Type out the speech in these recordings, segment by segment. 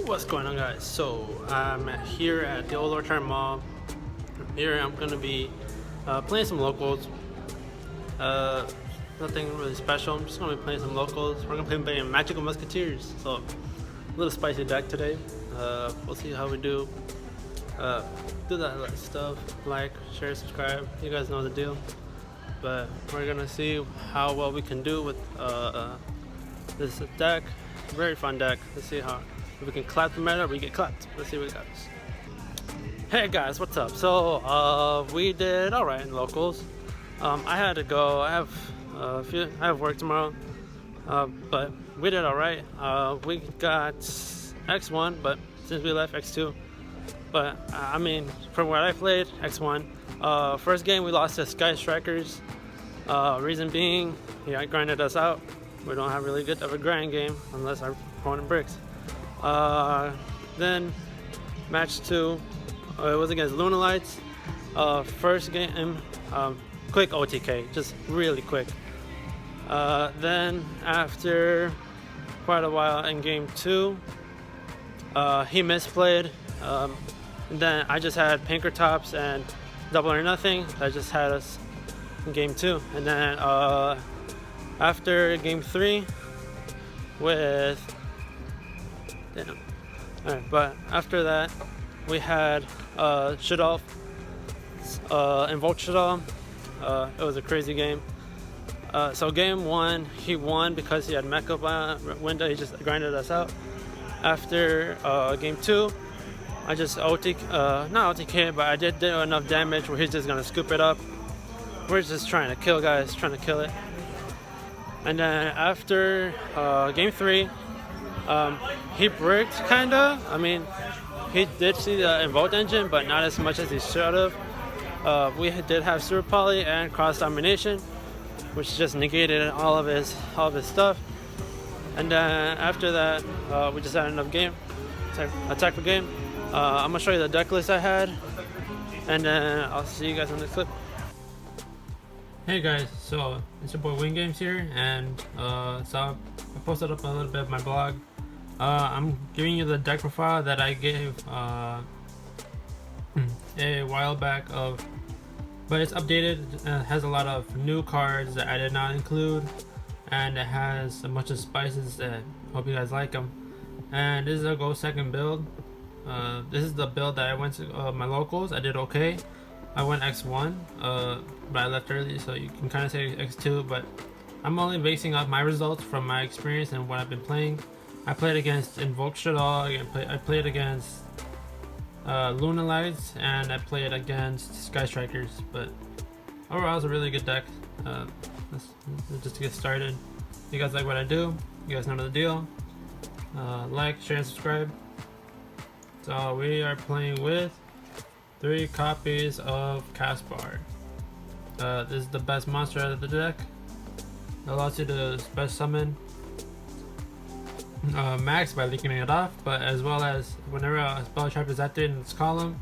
What's going on, guys? So I'm here at the Old Orchard Mall. Here I'm gonna be playing some locals. Nothing really special. I'm just gonna be playing some locals. We're gonna be playing Magical Musketeers. So a little spicy deck today. We'll see how we do. Do that stuff. Like, share, subscribe. You guys know the deal. But we're gonna see how well we can do with this deck. Very fun deck. Let's see how if we can clap the meta or we get clapped. Let's see what we got. Hey guys, what's up? So we did all right in locals. I had to go. I have work tomorrow, but we did all right. We got X1, but since we left X2. But I mean, from what I played, X1. First game we lost to Sky Strikers. Reason being, he grinded us out. We don't have really good of a grind game unless our opponent bricks. Then match 2, it was against Lunalites. First game, quick OTK, just really quick. Then after quite a while in game 2, he misplayed. Then I just had Pinker Tops and Double or Nothing. That just had us in game 2. And then after game 3 with but after that we had Shadolf invoke Shadolf. It was a crazy game. So game 1 he won because he had mecha window. He just grinded us out. After game 2 I just not OTK, but I did enough damage where he's just gonna scoop it up. We're just trying to kill guys, trying to kill it. And then after game 3, he bricked kinda. I mean, he did see the invoke engine, but not as much as he should have. We did have Super Poly and Cross Domination, which just negated all of his stuff. And then after that, we just had enough game, attack per game. I'm gonna show you the deck list I had, and then I'll see you guys on the clip. Hey guys, so it's your boy Wing Games here, and so I posted up a little bit of my blog. I'm giving you the deck profile that I gave a while back but it's updated and it has a lot of new cards that I did not include, and it has a bunch of spices that hope you guys like them. And this is a go second build. This is the build that I went to my locals. I did okay. I went X1, but I left early, so you can kind of say X2, but I'm only basing off my results from my experience and what I've been playing. I played against Invoke Shadol, I played against Lunalites, and I played against Sky Strikers, but overall it's a really good deck. Let's just get started. If you guys like what I do, you guys know the deal. Like, share, and subscribe. So we are playing with 3 copies of Caspar. This is the best monster out of the deck. It allows you to special summon max by leaking it off, but as well as whenever a spell trap is activated in its column,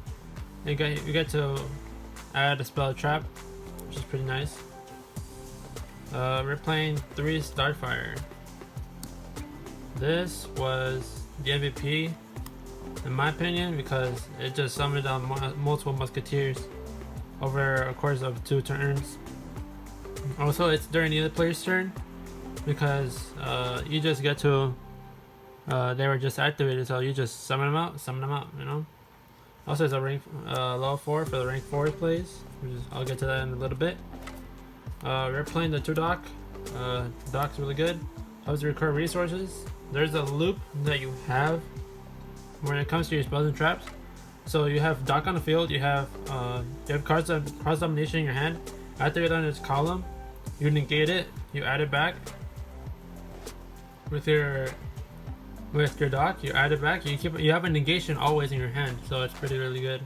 you get to add a spell trap, which is pretty nice. We're playing 3 Starfire. This was the MVP in my opinion because it just summoned down multiple Musketeers over a course of 2 turns. Also, it's during the other player's turn because you just get to they were just activated, so you just summon them out, you know. Also, it's a rank level 4 for the rank 4 plays, which is, I'll get to that in a little bit. We're playing the 2 dock. Dock's really good. Helps to recover resources. There's a loop that you have when it comes to your spells and traps. So you have dock on the field, you have cards of cross domination in your hand. Activate on its column, you negate it, you add it back with your dock, you add it back, you have a negation always in your hand, so it's really good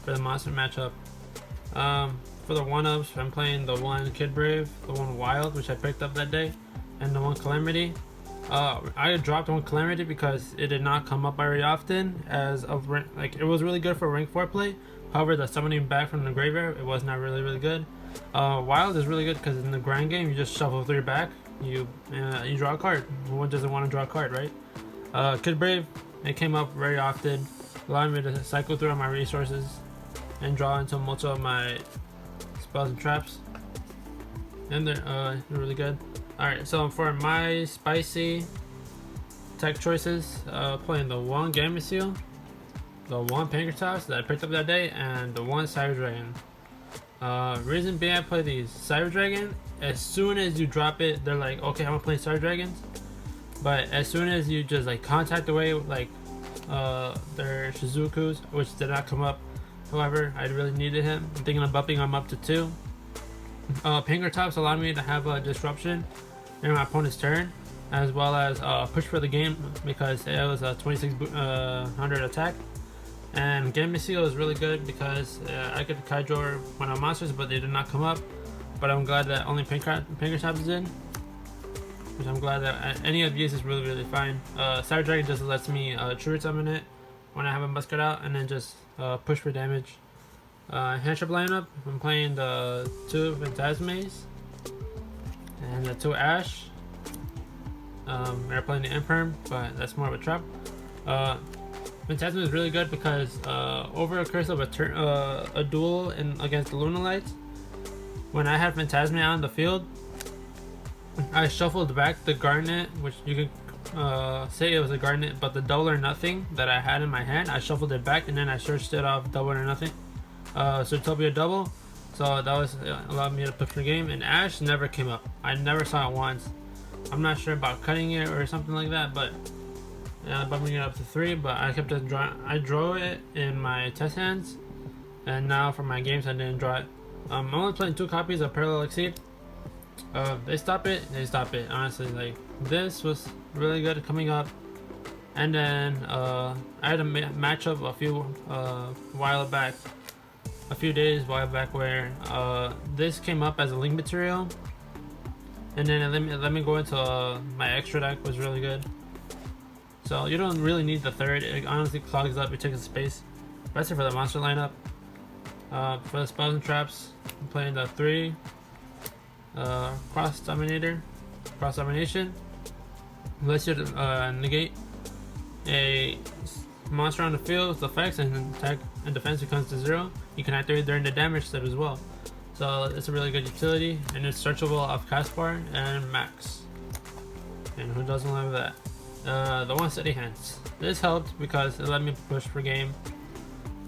for the monster matchup. For the 1-ups, I'm playing the 1 Kid Brave, the 1 Wild, which I picked up that day, and the 1 Calamity. I dropped 1 Calamity because it did not come up very often as of like it was really good for rank 4 play. However, the summoning back from the graveyard, it was not really good. Wild is really good because in the grind game you just shuffle 3 back, you draw a card. Who doesn't want to draw a card, right? Kid Brave It came up very often, allowing me to cycle through my resources and draw into most of my spells and traps. And they're really good. Alright, so for my spicy tech choices, playing the one Gamma Seal, the one Pankratops that I picked up that day, and the one Cyber Dragon. Reason being I play these Cyber Dragon, as soon as you drop it, they're like, okay, I'm gonna play Cyber Dragons. But as soon as you just like contact away like their Shizukus, which did not come up, however, I really needed him. I'm thinking of bumping him up to 2. Pankratops allowed me to have a disruption in my opponent's turn, as well as push for the game because it was a 2600 attack. And Gamma Seal is really good because I could Kaijor one of monsters, but they did not come up. But I'm glad that only Pankratops did, which I'm glad that any of these is really fine. Cyber Dragon just lets me true summon it when I have a musket out, and then just push for damage. Handship lineup, I'm playing the 2 Phantasmes and the 2 Ash. They're playing the Imperm, but that's more of a trap. Phantasma is really good because over a course of a duel against the Lunalites, when I had Phantasma out in the field, I shuffled back the Garnet, which you could say it was a Garnet, but the double or nothing that I had in my hand, I shuffled it back and then I searched it off double or nothing. So it told me a double, so that was allowed me to push the game. And Ash never came up. I never saw it once. I'm not sure about cutting it or something like that, but bumping it up to 3. But I kept it draw. I drew it in my test hands, and now for my games I didn't draw it. I'm only playing 2 copies of Parallel Exceed. They stop it. Honestly, like this was really good coming up. And then I had a matchup a few days back where this came up as a link material, and then it let me go into my extra deck was really good. So you don't really need the 3rd. It honestly clogs up. It takes a space. That's it for the monster lineup. For the spells and traps, I'm playing the 3 cross domination. Lets you negate a monster on the field with effects, and attack and defense becomes to 0. You can activate during the damage step as well. So it's a really good utility, and it's searchable off Caspar and Max. And who doesn't love that? The 1 Steady Hands. This helped because it let me push for game.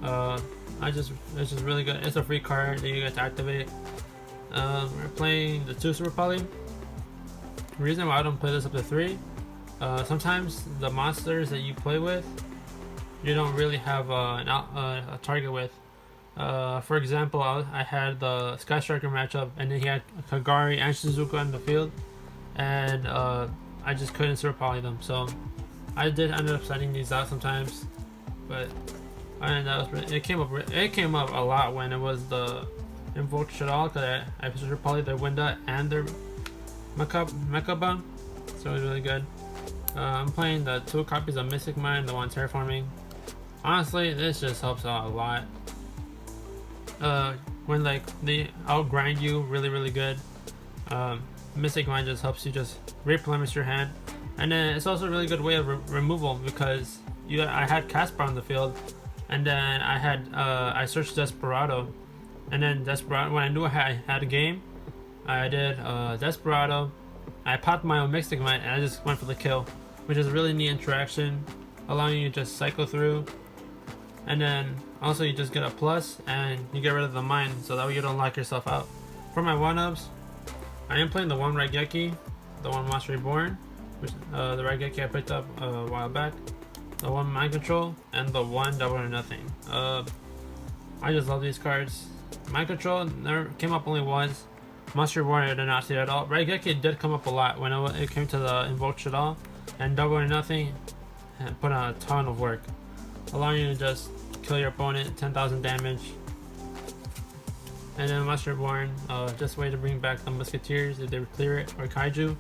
It's just really good. It's a free card that you get to activate. We're playing the 2 Super Poly. The reason why I don't play this up to 3, sometimes the monsters that you play with, you don't really have a target with. For example, I had the Sky Striker matchup, and then he had Kagari and Shizuka in the field, and I just couldn't Super Poly them. So I did end up setting these out sometimes, but it came up a lot when it was the Invoke Shadal, because I Super Poly their Winda and their Mechaba, so it was really good. I'm playing the 2 copies of Mystic Mine, the 1 Terraforming. Honestly, this just helps out a lot. When like they outgrind you really good, Mystic Mine just helps you just replenish your hand. And then it's also a really good way of removal, because I had Caspar on the field, and then I searched Desperado, and then Desperado, when I knew I had a game, I did Desperado, I popped my own Mystic Mine, and I just went for the kill, which is a really neat interaction, allowing you to just cycle through. And then also you just get a plus and you get rid of the mine, so that way you don't lock yourself out. For my 1-ups, I am playing the 1 Raigeki, the 1 Monster Reborn, which the Raigeki I picked up a while back, the 1 Mind Control, and the 1 Double or Nothing. I just love these cards. Mind Control never came up only once. Monster Reborn I did not see it at all. Raigeki did come up a lot when it came to the Invoke Shadal, and Double or Nothing put on a ton of work, allowing you to just kill your opponent, 10,000 damage. And then Monster Reborn, just a way to bring back the Musketeers if they clear it, or Kaiju.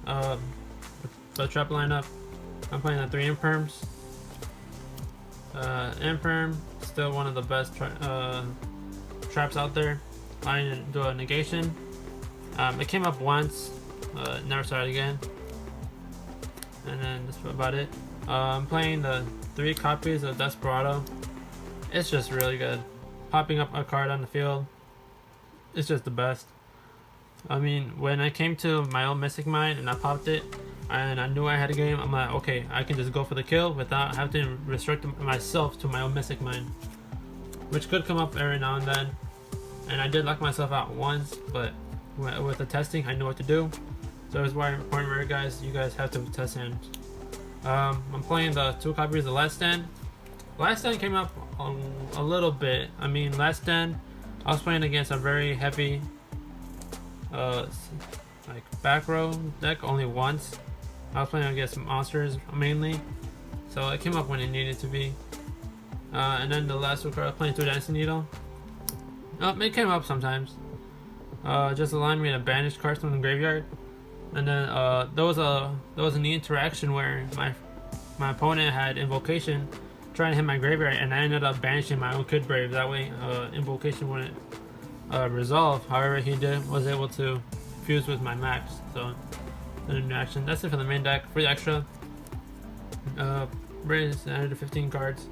The trap lineup, I'm playing the 3 Imperms. Imperm, still one of the best traps out there. I need to do a negation. It came up once, never saw it again. And then that's about it. I'm playing the 3 copies of Desperado. It's just really good. Popping up a card on the field, it's just the best. I mean, when I came to my own Mystic Mine and I popped it, and I knew I had a game, I'm like, okay, I can just go for the kill without having to restrict myself to my own Mystic Mine, which could come up every now and then. And I did lock myself out once, but with the testing, I know what to do. So it's why important, guys. You guys have to test hands. I'm playing the 2 copies of Last Stand. Last Stand came up a little bit. I mean, Last Stand, I was playing against a very heavy, like back row deck only once. I was playing against monsters mainly, so it came up when it needed to be. And then the last 2 cards, I was playing 2 Dancing Needle. It came up sometimes. Just allowing me to banish cards from the graveyard. And then there was a neat interaction where my opponent had Invocation trying to hit my graveyard, and I ended up banishing my own Kid Brave. That way, Invocation wouldn't resolve. However, he was able to fuse with my max. So, an interaction. That's it for the main deck. Free extra. Raise added to 15 cards.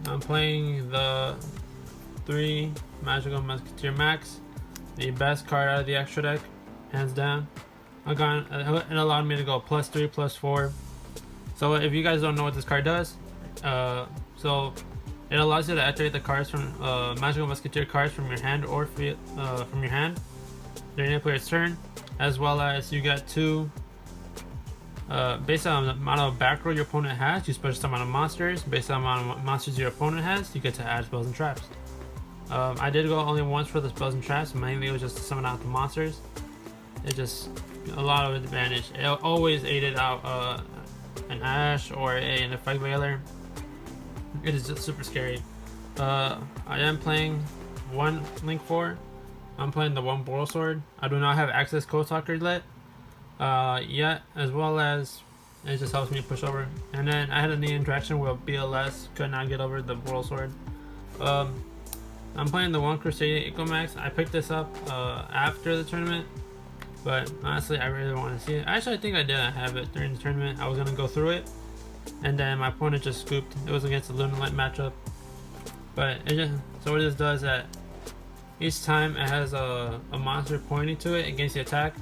I'm playing the 3 Magical Musketeer Max, the best card out of the extra deck, hands down. It allowed me to go +3, +4. So if you guys don't know what this card does, so it allows you to activate the cards from Magical Musketeer cards from your hand or from your hand during the player's turn, as well as you get 2. Based on the amount of back row your opponent has, you special summon monsters. Based on the amount of monsters your opponent has, you get to add spells and traps. I did go only once for the spells and traps. Mainly it was just to summon out the monsters. It just a lot of advantage. It always aided out an Ash or an Effect Veiler. It is just super scary. I am playing 1 Link 4. I'm playing the 1 Boral Sword. I do not have Access Code Talker yet, as well as it just helps me push over. And then I had a neat interaction where BLS could not get over the Boral Sword. I'm playing the 1 Crusader Ecomax. I picked this up after the tournament, but honestly, I really want to see it. Actually, I think I did have it during the tournament. I was gonna go through it, and then my opponent just scooped. It was against the Lunalight matchup, but so what this does is that each time it has a monster pointing to it against the attack.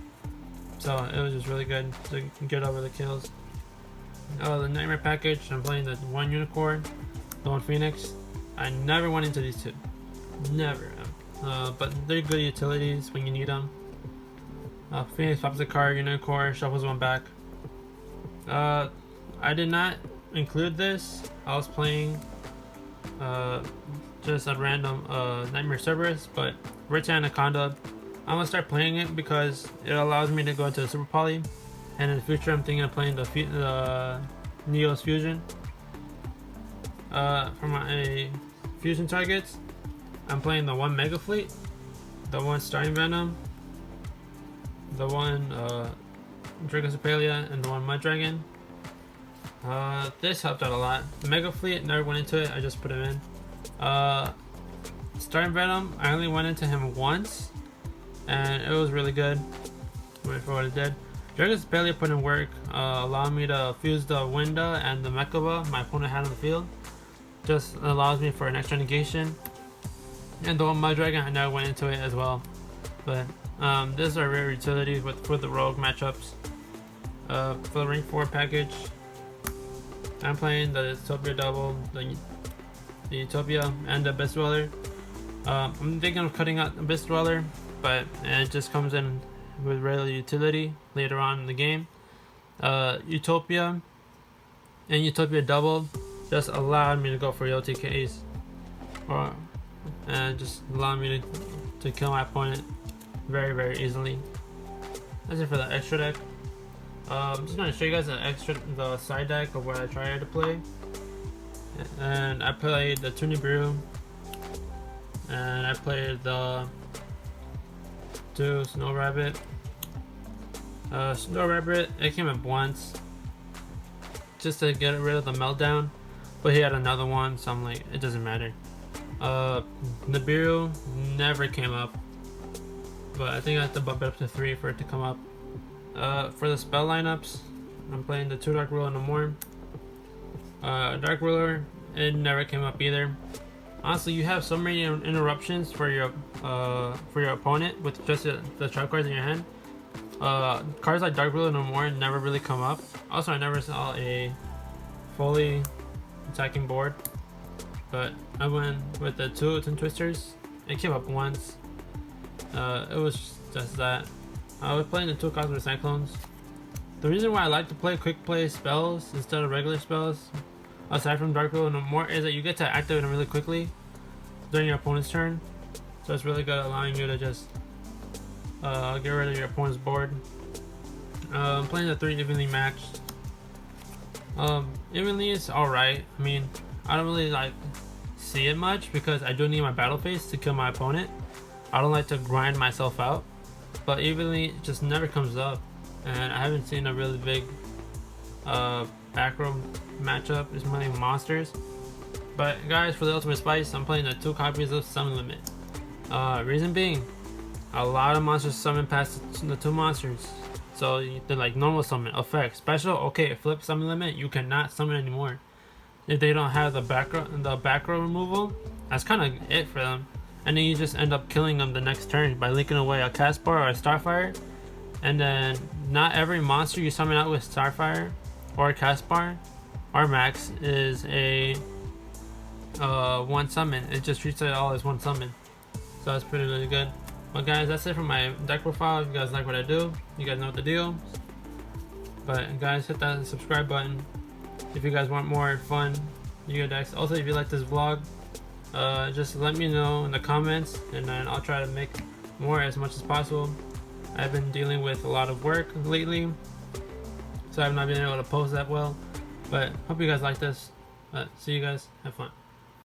So it was just really good to get over the kills. The Nightmare package. I'm playing the 1 Unicorn, the 1 Phoenix. I never went into these 2. Never. But they're good utilities when you need them. Phoenix pops a card, Unicorn shuffles 1 back. I did not include this. I was playing just a random Nightmare Cerberus, but Rich Anaconda, I'm gonna start playing it because it allows me to go into the Super Poly, and in the future I'm thinking of playing the Neos Fusion. For my fusion targets, I'm playing the 1 Mega Fleet, the 1 Starting Venom, the 1 Dragon Sepalia, and the 1 Mud Dragon. This helped out a lot. Mega Fleet, never went into it, I just put him in. Starting Venom, I only went into him once, and it was really good for what it did. Dragon Sepalia put in work, allowing me to fuse the Winda and the Mechaba my opponent had on the field. Just allows me for an extra negation. And the 1 Mud Dragon, I never went into it as well. But these are rare utilities for the rogue matchups. For the Ring 4 package, I'm playing the Utopia double, the Utopia, and the Abyss Dweller. I'm thinking of cutting out Abyss Dweller, but it just comes in with regular utility later on in the game. Utopia and Utopia double just allowed me to go for OTKs, and just allowed me to kill my opponent very easily. That's it for the extra deck. I'm just going to show you guys the side deck of what I tried to play. And I played the Tunibiru, and I played the 2 Snow Rabbit. Snow Rabbit, it came up once just to get rid of the meltdown, but he had another one, so I'm like, it doesn't matter. Nibiru never came up, but I think I have to bump it up to 3 for it to come up. For the spell lineups, I'm playing the 2 Dark Rule and a more, Dark Ruler, it never came up either. Honestly, you have so many interruptions for your opponent with just the trap cards in your hand. Cards like Dark Ruler no more never really come up. Also, I never saw a fully attacking board, but I went with the two Twin Twisters. It came up once. It was just that. I was playing the two Cosmic Cyclones. The reason why I like to play quick play spells instead of regular spells, aside from Dark Ruler no more, is that you get to activate them really quickly during your opponent's turn. So it's really good at allowing you to just get rid of your opponent's board. I'm playing the 3 evenly matched. Evenly is alright. I mean, I don't really like see it much because I do need my battle phase to kill my opponent. I don't like to grind myself out, but evenly just never comes up, and I haven't seen a really big back row matchup. It's mainly monsters. But guys, for the ultimate spice, I'm playing the 2 copies of Summon Limit. Reason being, a lot of monsters summon past the 2 monsters. So they're like normal summon, effect, special. Okay, flip Summon Limit, you cannot summon anymore. If they don't have the back row removal, that's kind of it for them. And then you just end up killing them the next turn by linking away a Caspar or a Starfire. And then not every monster you summon out with Starfire or Caspar or Max is a one summon. It just treats it all as one summon. So that's pretty really good. Well guys, that's it for my deck profile. If you guys like what I do, you guys know what the deal. But guys, hit that subscribe button if you guys want more fun Yu-Gi-Oh decks. Also, if you like this vlog, just let me know in the comments, and then I'll try to make more as much as possible. I've been dealing with a lot of work lately, so I've not been able to post that well. But hope you guys like this. See you guys. Have fun.